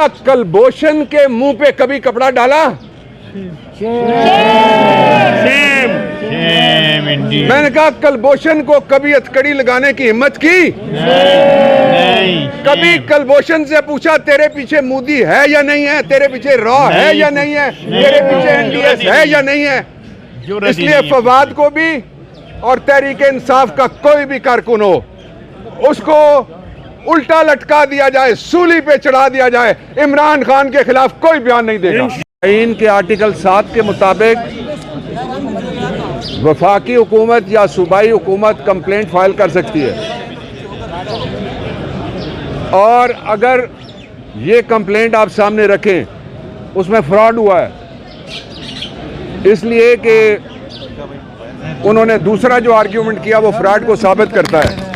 क्या कलभूषण के मुंह पे कभी कपड़ा डाला? मैंने कहा कलभूषण को कभी हथकड़ी लगाने की हिम्मत की? कभी कलभूषण से पूछा तेरे पीछे मोदी है या नहीं है, तेरे पीछे रॉ है या नहीं है, तेरे पीछे एनडीएस है या नहीं है? इसलिए फवाद को भी और तहरीक इंसाफ का कोई भी कारकुन हो, उसको उल्टा लटका दिया जाए, सूली पे चढ़ा दिया जाए। इमरान खान के खिलाफ कोई बयान नहीं देगा। आइन के आर्टिकल 7 के मुताबिक वफाकी हुकूमत या सूबाई हुकूमत कंप्लेंट फाइल कर सकती है, और अगर ये कंप्लेंट आप सामने रखें उसमें फ्रॉड हुआ है, इसलिए कि उन्होंने दूसरा जो आर्ग्यूमेंट किया वो फ्रॉड को साबित करता है।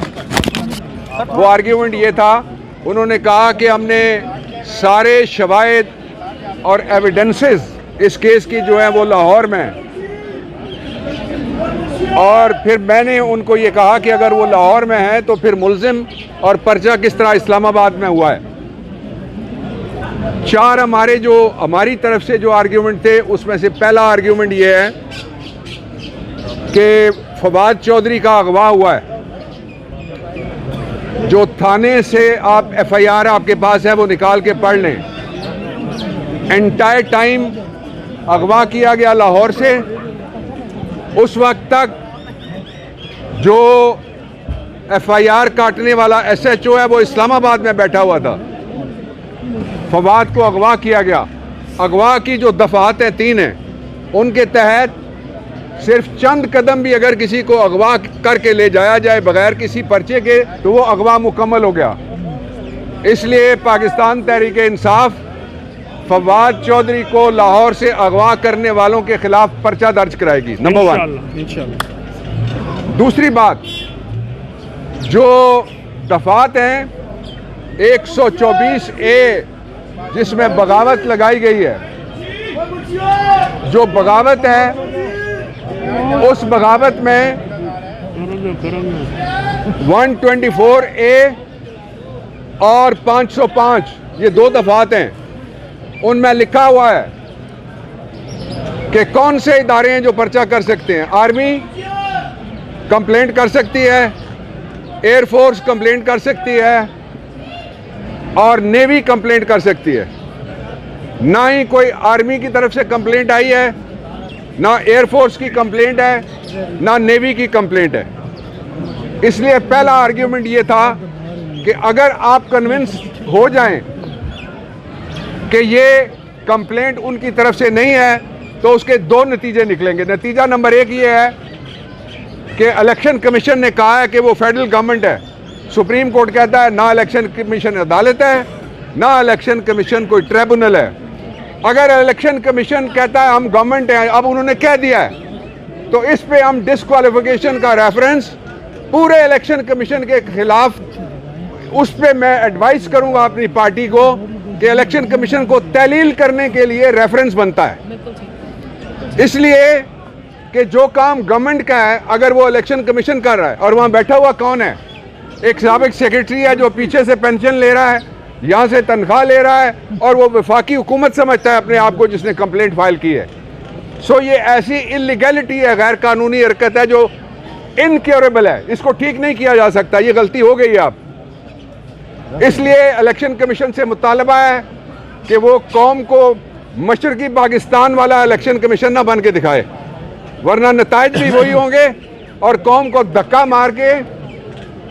वो आर्ग्यूमेंट ये था, उन्होंने कहा कि हमने सारे शवाहिद और एविडेंसेस इस केस की जो है वो लाहौर में, और फिर मैंने उनको ये कहा कि अगर वो लाहौर में है तो फिर मुल्जिम और पर्चा किस तरह इस्लामाबाद में हुआ है। चार हमारी तरफ से जो आर्ग्यूमेंट थे उसमें से पहला आर्ग्यूमेंट ये है कि फवाद चौधरी का अगवा हुआ है। जो थाने से आप एफआईआर आपके पास है वो निकाल के पढ़ लें। एंटायर टाइम अगवा किया गया लाहौर से, उस वक्त तक जो एफआईआर काटने वाला एसएचओ है वो इस्लामाबाद में बैठा हुआ था। फवाद को अगवा किया गया। अगवा की जो दफात हैं 3 हैं, उनके तहत सिर्फ चंद कदम भी अगर किसी को अगवा करके ले जाया जाए बगैर किसी पर्चे के तो वो अगवा मुकम्मल हो गया। इसलिए पाकिस्तान तहरीक इंसाफ फवाद चौधरी को लाहौर से अगवा करने वालों के खिलाफ पर्चा दर्ज कराएगी। नंबर 1। दूसरी बात, जो दफात हैं 124A जिसमें बगावत लगाई गई है, जो बगावत है उस बगावत में 124A और 505 ये 2 दफात हैं, उनमें लिखा हुआ है कि कौन से इदारे हैं जो पर्चा कर सकते हैं। आर्मी कंप्लेंट कर सकती है, एयरफोर्स कंप्लेंट कर सकती है और नेवी कंप्लेंट कर सकती है। ना ही कोई आर्मी की तरफ से कंप्लेंट आई है, ना एयरफोर्स की कंप्लेंट है, ना नेवी की कंप्लेंट है। इसलिए पहला आर्ग्यूमेंट ये था कि अगर आप कन्विंस हो जाएं कि ये कंप्लेंट उनकी तरफ से नहीं है तो उसके 2 नतीजे निकलेंगे। नतीजा नंबर 1 ये है कि इलेक्शन कमीशन ने कहा है कि वो फेडरल गवर्नमेंट है। सुप्रीम कोर्ट कहता है ना इलेक्शन कमीशन अदालत है, ना इलेक्शन कमीशन कोई ट्रिब्यूनल है। अगर इलेक्शन कमीशन कहता है हम गवर्नमेंट हैं, अब उन्होंने कह दिया है, तो इस पे हम डिस्क्वालिफिकेशन का रेफरेंस पूरे इलेक्शन कमीशन के खिलाफ, उस पे मैं एडवाइस करूंगा अपनी पार्टी को कि इलेक्शन कमीशन को तहलील करने के लिए रेफरेंस बनता है। इसलिए कि जो काम गवर्नमेंट का है अगर वो इलेक्शन कमीशन कर रहा है, और वहाँ बैठा हुआ कौन है, एक साबिक सेक्रेटरी है जो पीछे से पेंशन ले रहा है, यहाँ से तनख्वाह ले रहा है, और वो वफाकी हुकूमत समझता है अपने आप को जिसने कंप्लेंट फाइल की है। सो ये ऐसी इलीगैलिटी है, गैर कानूनी हरकत है जो इनक्योरेबल है, इसको ठीक नहीं किया जा सकता। ये गलती हो गई है आप। इसलिए इलेक्शन कमीशन से मुतालबा है कि वो कौम को मशरकी पाकिस्तान वाला इलेक्शन कमीशन ना बन के दिखाए, वरना नताइज भी वही होंगे और कौम को धक्का मार के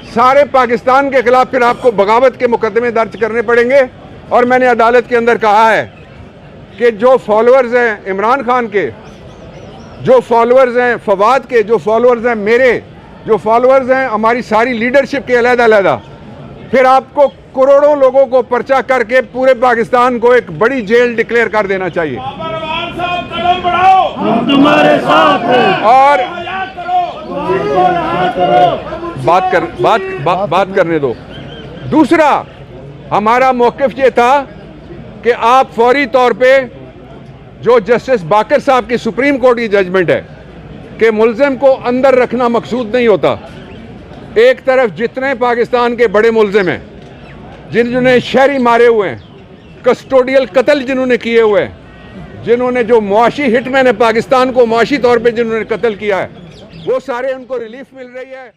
सारे पाकिस्तान के खिलाफ फिर आपको बगावत के मुकदमे दर्ज करने पड़ेंगे। और मैंने अदालत के अंदर कहा है कि जो फॉलोअर्स हैं इमरान खान के, जो फॉलोअर्स हैं फवाद के, जो फॉलोअर्स हैं मेरे, जो फॉलोअर्स हैं हमारी सारी लीडरशिप के अलग-अलग, फिर आपको करोड़ों लोगों को पर्चा करके पूरे पाकिस्तान को एक बड़ी जेल डिक्लेयर कर देना चाहिए। तुम्हारे साथ और बात करने दो। दूसरा हमारा मौक़िफ़ ये था कि आप फौरी तौर पे जो जस्टिस बाकर साहब की सुप्रीम कोर्ट की जजमेंट है कि मुल्ज़िम को अंदर रखना मकसूद नहीं होता। एक तरफ जितने पाकिस्तान के बड़े मुल्ज़िम हैं जिन्होंने शहरी मारे हुए हैं, कस्टोडियल कत्ल जिन्होंने किए हुए हैं, जिन्होंने जो मुआशी हिटमैन है पाकिस्तान को मुआशी तौर पे जिन्होंने कत्ल किया है, वो सारे उनको रिलीफ मिल रही है।